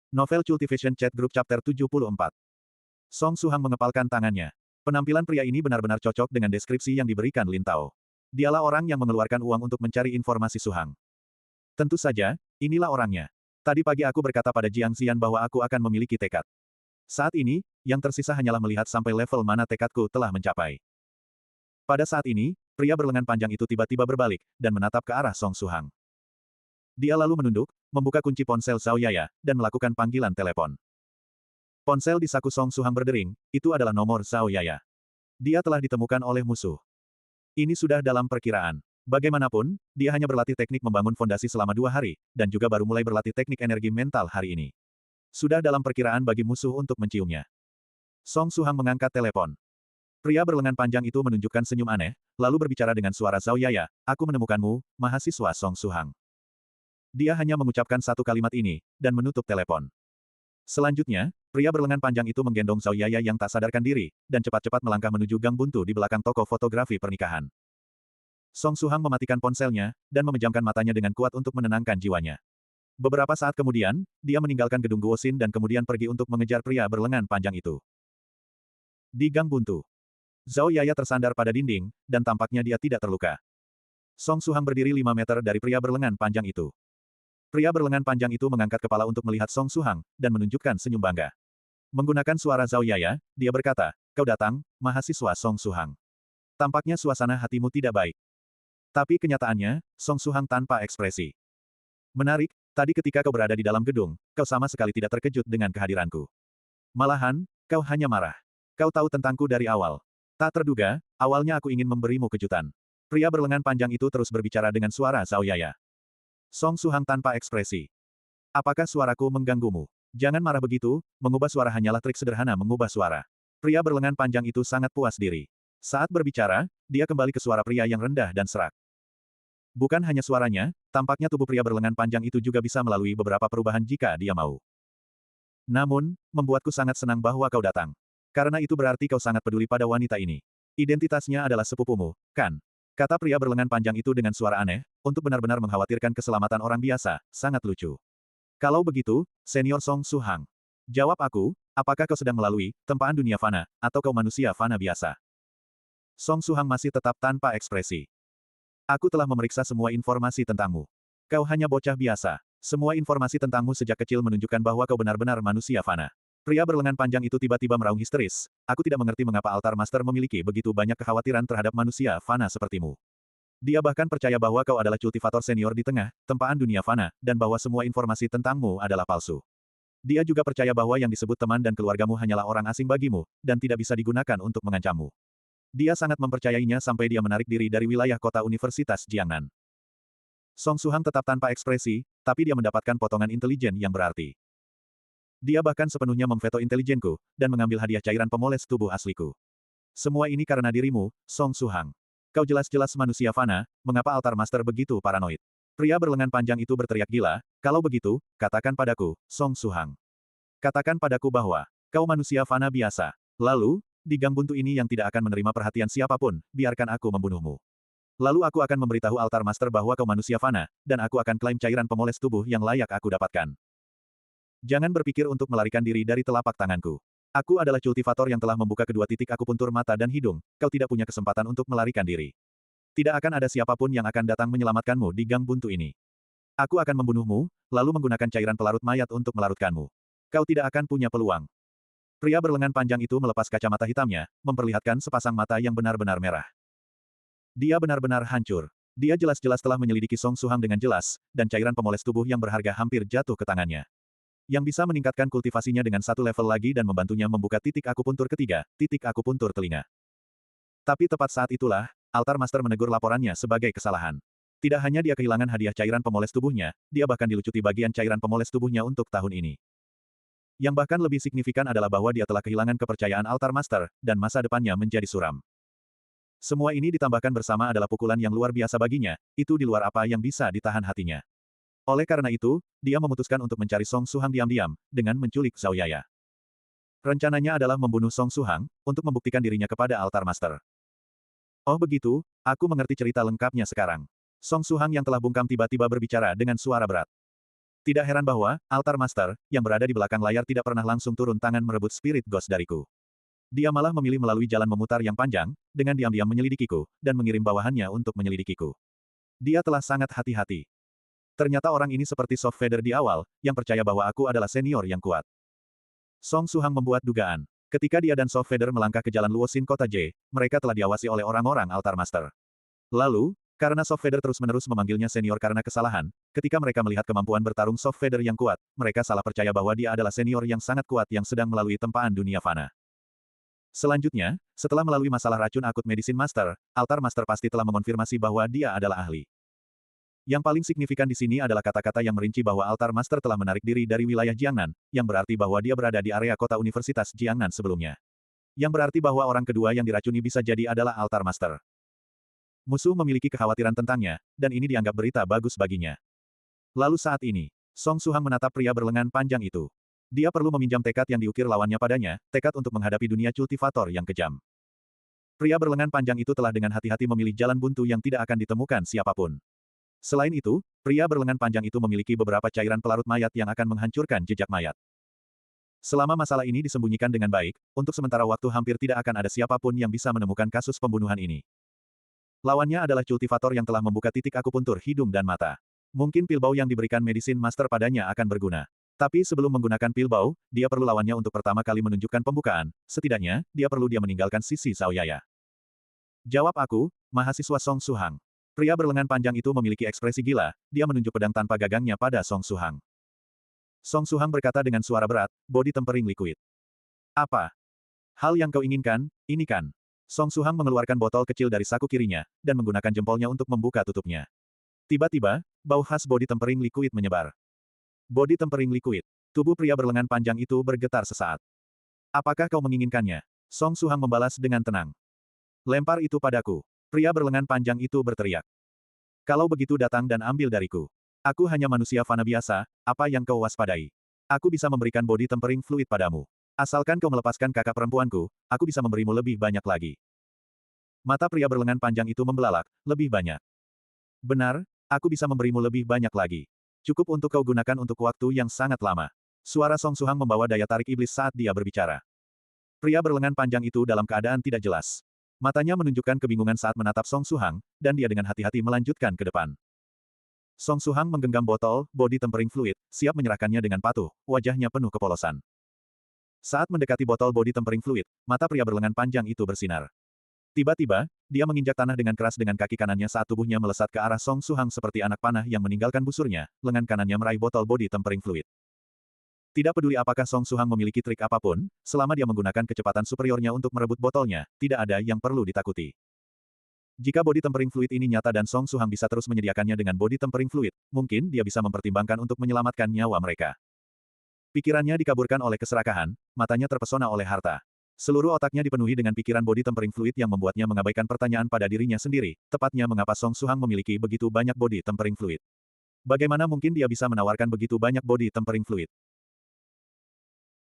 Novel Cultivation Chat Group Chapter 74. Song Suhang mengepalkan tangannya. Penampilan pria ini benar-benar cocok dengan deskripsi yang diberikan Lin Tao. Dialah orang yang mengeluarkan uang untuk mencari informasi Suhang. Tentu saja, inilah orangnya. Tadi pagi aku berkata pada Jiang Xian bahwa aku akan memiliki tekad. Saat ini, yang tersisa hanyalah melihat sampai level mana tekadku telah mencapai. Pada saat ini, pria berlengan panjang itu tiba-tiba berbalik, dan menatap ke arah Song Suhang. Dia lalu menunduk, membuka kunci ponsel Zhao Yaya, dan melakukan panggilan telepon. Ponsel di saku Song Suhang berdering, itu adalah nomor Zhao Yaya. Dia telah ditemukan oleh musuh. Ini sudah dalam perkiraan. Bagaimanapun, dia hanya berlatih teknik membangun fondasi selama 2 hari, dan juga baru mulai berlatih teknik energi mental hari ini. Sudah dalam perkiraan bagi musuh untuk menciumnya. Song Suhang mengangkat telepon. Pria berlengan panjang itu menunjukkan senyum aneh, lalu berbicara dengan suara Zhao Yaya, "Aku menemukanmu, mahasiswa Song Suhang." Dia hanya mengucapkan satu kalimat ini, dan menutup telepon. Selanjutnya, pria berlengan panjang itu menggendong Zhao Yaya yang tak sadarkan diri, dan cepat-cepat melangkah menuju gang buntu di belakang toko fotografi pernikahan. Song Suhang mematikan ponselnya, dan memejamkan matanya dengan kuat untuk menenangkan jiwanya. Beberapa saat kemudian, dia meninggalkan gedung Guoxin dan kemudian pergi untuk mengejar pria berlengan panjang itu. Di gang buntu, Zhao Yaya tersandar pada dinding, dan tampaknya dia tidak terluka. Song Suhang berdiri 5 meter dari pria berlengan panjang itu. Pria berlengan panjang itu mengangkat kepala untuk melihat Song Suhang, dan menunjukkan senyum bangga. Menggunakan suara Zhao Yaya, dia berkata, "Kau datang, mahasiswa Song Suhang. Tampaknya suasana hatimu tidak baik." Tapi kenyataannya, Song Suhang tanpa ekspresi. "Menarik, tadi ketika kau berada di dalam gedung, kau sama sekali tidak terkejut dengan kehadiranku. Malahan, kau hanya marah. Kau tahu tentangku dari awal. Tak terduga, awalnya aku ingin memberimu kejutan." Pria berlengan panjang itu terus berbicara dengan suara Zhao Yaya. Song Suhang tanpa ekspresi. "Apakah suaraku mengganggumu? Jangan marah begitu, mengubah suara hanyalah trik sederhana mengubah suara." Pria berlengan panjang itu sangat puas diri. Saat berbicara, dia kembali ke suara pria yang rendah dan serak. Bukan hanya suaranya, tampaknya tubuh pria berlengan panjang itu juga bisa melalui beberapa perubahan jika dia mau. "Namun, membuatku sangat senang bahwa kau datang. Karena itu berarti kau sangat peduli pada wanita ini. Identitasnya adalah sepupumu, kan?" Kata pria berlengan panjang itu dengan suara aneh, untuk benar-benar mengkhawatirkan keselamatan orang biasa, sangat lucu. "Kalau begitu, Senior Song Suhang. Jawab aku, apakah kau sedang melalui tempaan dunia fana, atau kau manusia fana biasa?" Song Suhang masih tetap tanpa ekspresi. "Aku telah memeriksa semua informasi tentangmu. Kau hanya bocah biasa. Semua informasi tentangmu sejak kecil menunjukkan bahwa kau benar-benar manusia fana." Pria berlengan panjang itu tiba-tiba meraung histeris. "Aku tidak mengerti mengapa altar master memiliki begitu banyak kekhawatiran terhadap manusia fana sepertimu. Dia bahkan percaya bahwa kau adalah kultivator senior di tengah tempaan dunia fana, dan bahwa semua informasi tentangmu adalah palsu. Dia juga percaya bahwa yang disebut teman dan keluargamu hanyalah orang asing bagimu, dan tidak bisa digunakan untuk mengancammu. Dia sangat mempercayainya sampai dia menarik diri dari wilayah kota Universitas Jiangnan." Song Suhang tetap tanpa ekspresi, tapi dia mendapatkan potongan intelijen yang berarti. "Dia bahkan sepenuhnya memveto intelijenku, dan mengambil hadiah cairan pemoles tubuh asliku. Semua ini karena dirimu, Song Suhang. Kau jelas-jelas manusia fana, mengapa altar master begitu paranoid?" Pria berlengan panjang itu berteriak gila, "Kalau begitu, katakan padaku, Song Suhang. Katakan padaku bahwa kau manusia fana biasa. Lalu, di gang buntu ini yang tidak akan menerima perhatian siapapun, biarkan aku membunuhmu. Lalu aku akan memberitahu altar master bahwa kau manusia fana, dan aku akan klaim cairan pemoles tubuh yang layak aku dapatkan. Jangan berpikir untuk melarikan diri dari telapak tanganku. Aku adalah kultivator yang telah membuka kedua titik akupuntur mata dan hidung, kau tidak punya kesempatan untuk melarikan diri. Tidak akan ada siapapun yang akan datang menyelamatkanmu di gang buntu ini. Aku akan membunuhmu, lalu menggunakan cairan pelarut mayat untuk melarutkanmu. Kau tidak akan punya peluang." Pria berlengan panjang itu melepas kacamata hitamnya, memperlihatkan sepasang mata yang benar-benar merah. Dia benar-benar hancur. Dia jelas-jelas telah menyelidiki Song Suhang dengan jelas, dan cairan pemoles tubuh yang berharga hampir jatuh ke tangannya. Yang bisa meningkatkan kultivasinya dengan satu level lagi dan membantunya membuka titik akupuntur ketiga, titik akupuntur telinga. Tapi tepat saat itulah, altar master menegur laporannya sebagai kesalahan. Tidak hanya dia kehilangan hadiah cairan pemoles tubuhnya, dia bahkan dilucuti bagian cairan pemoles tubuhnya untuk tahun ini. Yang bahkan lebih signifikan adalah bahwa dia telah kehilangan kepercayaan altar master, dan masa depannya menjadi suram. Semua ini ditambahkan bersama adalah pukulan yang luar biasa baginya, itu di luar apa yang bisa ditahan hatinya. Oleh karena itu, dia memutuskan untuk mencari Song Suhang diam-diam, dengan menculik Zhao Yaya. Rencananya adalah membunuh Song Suhang, untuk membuktikan dirinya kepada altar master. "Oh begitu, aku mengerti cerita lengkapnya sekarang." Song Suhang yang telah bungkam tiba-tiba berbicara dengan suara berat. Tidak heran bahwa, Altar Master, yang berada di belakang layar tidak pernah langsung turun tangan merebut Spirit Ghost dariku. Dia malah memilih melalui jalan memutar yang panjang, dengan diam-diam menyelidikiku, dan mengirim bawahannya untuk menyelidikiku. Dia telah sangat hati-hati. Ternyata orang ini seperti Soft Feather di awal, yang percaya bahwa aku adalah senior yang kuat. Song Suhang membuat dugaan. Ketika dia dan Soft Feather melangkah ke jalan Luosin kota J, mereka telah diawasi oleh orang-orang Altar Master. Lalu, karena Soft Feather terus-menerus memanggilnya senior karena kesalahan, ketika mereka melihat kemampuan bertarung Soft Feather yang kuat, mereka salah percaya bahwa dia adalah senior yang sangat kuat yang sedang melalui tempaan dunia fana. Selanjutnya, setelah melalui masalah racun akut Medicine Master, Altar Master pasti telah mengonfirmasi bahwa dia adalah ahli. Yang paling signifikan di sini adalah kata-kata yang merinci bahwa Altar Master telah menarik diri dari wilayah Jiangnan, yang berarti bahwa dia berada di area kota Universitas Jiangnan sebelumnya. Yang berarti bahwa orang kedua yang diracuni bisa jadi adalah Altar Master. Musuh memiliki kekhawatiran tentangnya, dan ini dianggap berita bagus baginya. Lalu saat ini, Song Suhang menatap pria berlengan panjang itu. Dia perlu meminjam tekad yang diukir lawannya padanya, tekad untuk menghadapi dunia cultivator yang kejam. Pria berlengan panjang itu telah dengan hati-hati memilih jalan buntu yang tidak akan ditemukan siapapun. Selain itu, pria berlengan panjang itu memiliki beberapa cairan pelarut mayat yang akan menghancurkan jejak mayat. Selama masalah ini disembunyikan dengan baik, untuk sementara waktu hampir tidak akan ada siapapun yang bisa menemukan kasus pembunuhan ini. Lawannya adalah cultivator yang telah membuka titik akupuntur hidung dan mata. Mungkin pilbau yang diberikan Medicine Master padanya akan berguna. Tapi sebelum menggunakan pilbau, dia perlu lawannya untuk pertama kali menunjukkan pembukaan, setidaknya, dia perlu dia meninggalkan sisi Xiaoyaya. Jawab aku, mahasiswa Song Suhang. Pria berlengan panjang itu memiliki ekspresi gila, dia menunjuk pedang tanpa gagangnya pada Song Suhang. Song Suhang berkata dengan suara berat, body tempering liquid. Apa? Hal yang kau inginkan, ini kan? Song Suhang mengeluarkan botol kecil dari saku kirinya, dan menggunakan jempolnya untuk membuka tutupnya. Tiba-tiba, bau khas body tempering liquid menyebar. Body tempering liquid. Tubuh pria berlengan panjang itu bergetar sesaat. Apakah kau menginginkannya? Song Suhang membalas dengan tenang. Lempar itu padaku. Pria berlengan panjang itu berteriak. Kalau begitu datang dan ambil dariku. Aku hanya manusia fana biasa, apa yang kau waspadai? Aku bisa memberikan body tempering fluid padamu. Asalkan kau melepaskan kakak perempuanku, aku bisa memberimu lebih banyak lagi. Mata pria berlengan panjang itu membelalak, lebih banyak. Benar, aku bisa memberimu lebih banyak lagi. Cukup untuk kau gunakan untuk waktu yang sangat lama. Suara Song Suhang membawa daya tarik iblis saat dia berbicara. Pria berlengan panjang itu dalam keadaan tidak jelas. Matanya menunjukkan kebingungan saat menatap Song Suhang, dan dia dengan hati-hati melanjutkan ke depan. Song Suhang menggenggam botol, body tempering fluid, siap menyerahkannya dengan patuh, wajahnya penuh kepolosan. Saat mendekati botol body tempering fluid, mata pria berlengan panjang itu bersinar. Tiba-tiba, dia menginjak tanah dengan keras dengan kaki kanannya saat tubuhnya melesat ke arah Song Suhang seperti anak panah yang meninggalkan busurnya, lengan kanannya meraih botol body tempering fluid. Tidak peduli apakah Song Suhang memiliki trik apapun, selama dia menggunakan kecepatan superiornya untuk merebut botolnya, tidak ada yang perlu ditakuti. Jika body tempering fluid ini nyata dan Song Suhang bisa terus menyediakannya dengan body tempering fluid, mungkin dia bisa mempertimbangkan untuk menyelamatkan nyawa mereka. Pikirannya dikaburkan oleh keserakahan, matanya terpesona oleh harta. Seluruh otaknya dipenuhi dengan pikiran body tempering fluid yang membuatnya mengabaikan pertanyaan pada dirinya sendiri, tepatnya mengapa Song Suhang memiliki begitu banyak body tempering fluid. Bagaimana mungkin dia bisa menawarkan begitu banyak body tempering fluid?